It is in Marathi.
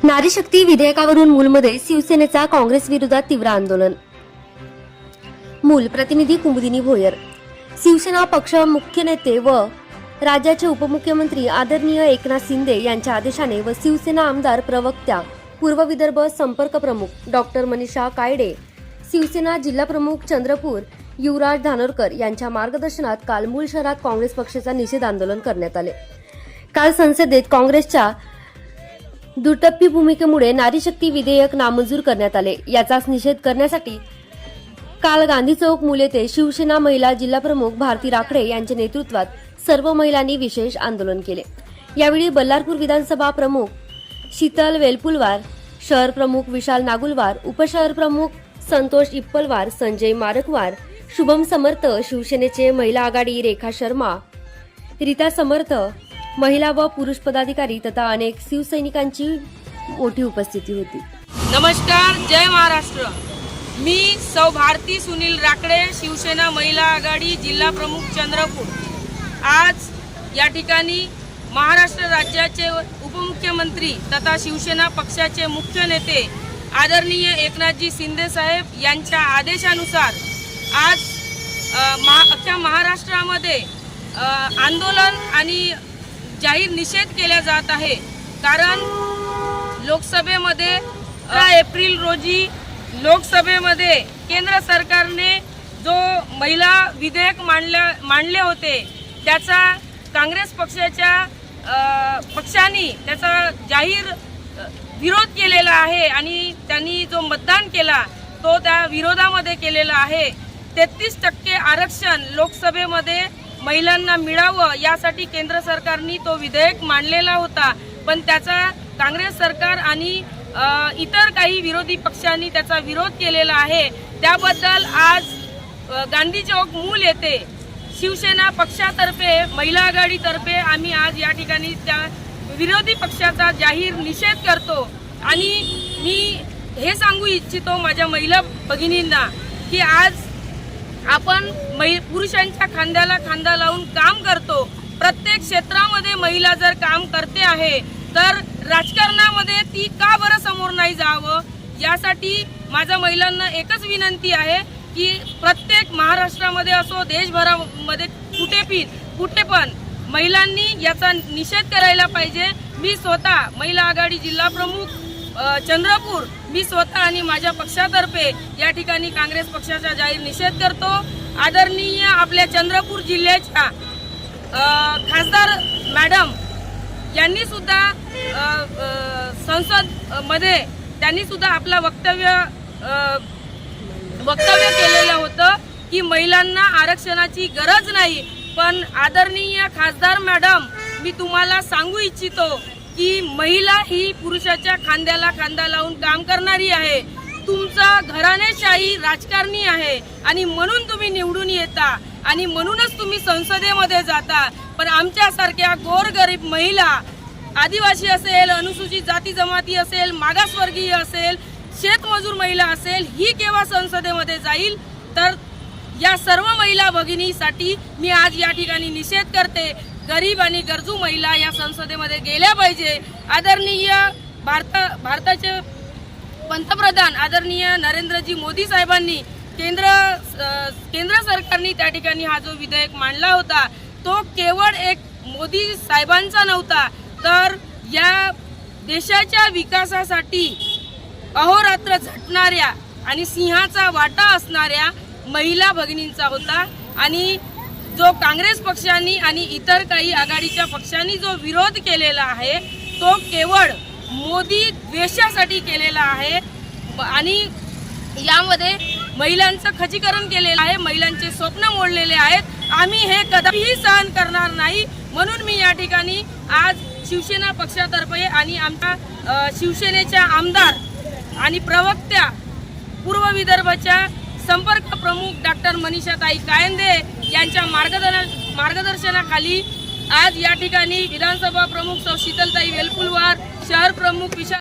नारी शक्ती विधेयकावरून मूलमध्ये शिवसेनेचा काँग्रेस विरोधात तीव्र आंदोलन। मूल प्रतिनिधी कुमुदिनी भोयर। शिवसेना पक्ष मुख्य नेते व राज्याचे उपमुख्यमंत्री आदरणीय एकनाथ शिंदे यांच्या आदेशाने व शिवसेना आमदार प्रवक्त्या पूर्व विदर्भ संपर्क प्रमुख डॉक्टर मनीषा कायडे, शिवसेना जिल्हा प्रमुख चंद्रपूर युवराज धानोरकर यांच्या मार्गदर्शनात काल मूल शहरात काँग्रेस पक्षाचा निषेध आंदोलन करण्यात आले। काल संसदेत काँग्रेसच्या दुटप्पी भूमिकेमुळे नारी शक्ती विधेयक नामंजूर करण्यात आले। याचाच निषेध करण्यासाठी काल गांधी चौक मूल येथे शिवसेना महिला जिल्हा प्रमुख भारती राखडे यांच्या नेतृत्वात सर्व महिलांनी विशेष आंदोलन केले। यावेळी बल्लारपूर विधानसभा प्रमुख शीतल वेलपुलवार, शहर प्रमुख विशाल नागुलवार, उपशहर प्रमुख संतोष इप्पलवार, संजय मारकवार, शुभम समर्थ, शिवसेनेचे महिला आघाडी रेखा शर्मा, रीता समर्थ, महिला व पुरुष पदाधिकारी तथा अनेक शिवसैनिकांची मोठी उपस्थिती होती। नमस्कार, जय महाराष्ट्र। मी सौ भारती सुनील राखडे, शिवसेना महिला आघाडी जिल्हा प्रमुख चंद्रपूर। आज या ठिकाणी महाराष्ट्र राज्याचे उपमुख्यमंत्री तथा शिवसेना पक्षाचे मुख्य नेते आदरणीय एकनाथजी शिंदे साहेब यांच्या आदेशानुसार आज अख्ख्या महाराष्ट्रामध्ये आंदोलन आणि जाहीर निषेध केला जात आहे। कारण लोकसभेमध्ये 15 एप्रिल रोजी लोकसभेमध्ये केंद्र सरकारने जो महिला विधेयक मांडले होते त्याचा काँग्रेस पक्षाने त्याचा जाहीर विरोध केलेला आहे आणि त्यांनी जो मतदान केला तो त्या विरोधामध्ये केलेला आहे। 33% आरक्षण लोकसभेमध्ये महिलांना मिळावं यासाठी केंद्र सरकारने तो विधेयक मांडलेला होता, पण त्याचा काँग्रेस सरकार आणि इतर काही विरोधी पक्षांनी त्याचा विरोध केलेला आहे। त्याबद्दल आज गांधी चौक मूल येथे शिवसेना पक्षातर्फे महिला आघाडीतर्फे आम्ही आज या ठिकाणी त्या विरोधी पक्षाचा जाहीर निषेध करतो। आणि मी हे सांगू इच्छितो माझ्या महिला भगिनींना की आज आपण पुरुषांच्या खांद्याला खांदा लावून काम करतो। प्रत्येक क्षेत्रामध्ये महिला जर काम करते आहे तर राजकारणामध्ये ती का बरं समोर नाही जावं, यासाठी माझ्या महिलांना एकच विनंती आहे की प्रत्येक महाराष्ट्रामध्ये असो देशभरामध्ये कुठे पण महिलांनी याचा निषेध करायला पाहिजे। मी स्वतः महिला आघाडी जिल्हा प्रमुख चंद्रपूर मी स्वतः आणि माझ्या पक्षातर्फे या ठिकाणी काँग्रेस पक्षाचा जाहीर निषेध करतो। आदरणीय आपल्या चंद्रपूर जिल्ह्याच्या खासदार मॅडम यांनी सुद्धा संसद मध्ये त्यांनी सुद्धा आपला वक्तव्य केलेलं होतं की महिलांना आरक्षणाची गरज नाही। पण आदरणीय खासदार मॅडम, मी तुम्हाला सांगू इच्छितो की महिला ही पुरुषाच्या खांद्याला खांदा लावून काम करणारी आहे। तुमचा घराणेशाही राजकारणी आहे आणि म्हणून तुम्ही निवडून येता आणि म्हणूनच तुम्ही संसदेमध्ये जाता, पण आमच्यासारख्या गोरगरीब महिला, आदिवासी असेल, अनुसूचित जाती जमाती असेल, मागासवर्गीय असेल, शेतमजूर महिला असेल, ही केव्हा संसदेमध्ये जाईल? तर या सर्व महिला भगिनीसाठी मी आज या ठिकाणी निषेध करते। गरीब आणि गरजू महिला या संसदेमध्ये गेल्या पाहिजे। आदरणीय भारताचे पंतप्रधान आदरणीय नरेंद्रजी मोदी साहेबांनी केंद्र सरकारने त्या ठिकाणी हा जो विधेयक मांडला होता तो केवळ एक मोदी साहेबांचा नव्हता, तर या देशाच्या विकासासाठी अहोरात्र झटणाऱ्या आणि सिंहाचा वाटा असणाऱ्या महिला भगिनींचा होता। आणि जो काँग्रेस पक्षांनी आणि इतर काही आघाडीच्या पक्षांनी जो विरोध केलेला आहे तो केवळ मोदी द्वेषासाठी केलेला आहे आणि यामध्ये महिलांचं खचीकरण केलेलं आहे, महिलांचे स्वप्न मोडलेले आहेत। आम्ही हे कधीही सहन करणार नाही। म्हणून मी या ठिकाणी आज शिवसेना पक्षातर्फे आणि आमच्या शिवसेनेच्या आमदार आणि प्रवक्त्या पूर्व विदर्भच्या संपर्क प्रमुख डॉक्टर मनीषाताई कायंदे यांच्या मार्गदर्शनाखाली आज या ठिकाणी विधानसभा प्रमुख सौ शीतलताई वेलपुलवार, शहर प्रमुख विशाल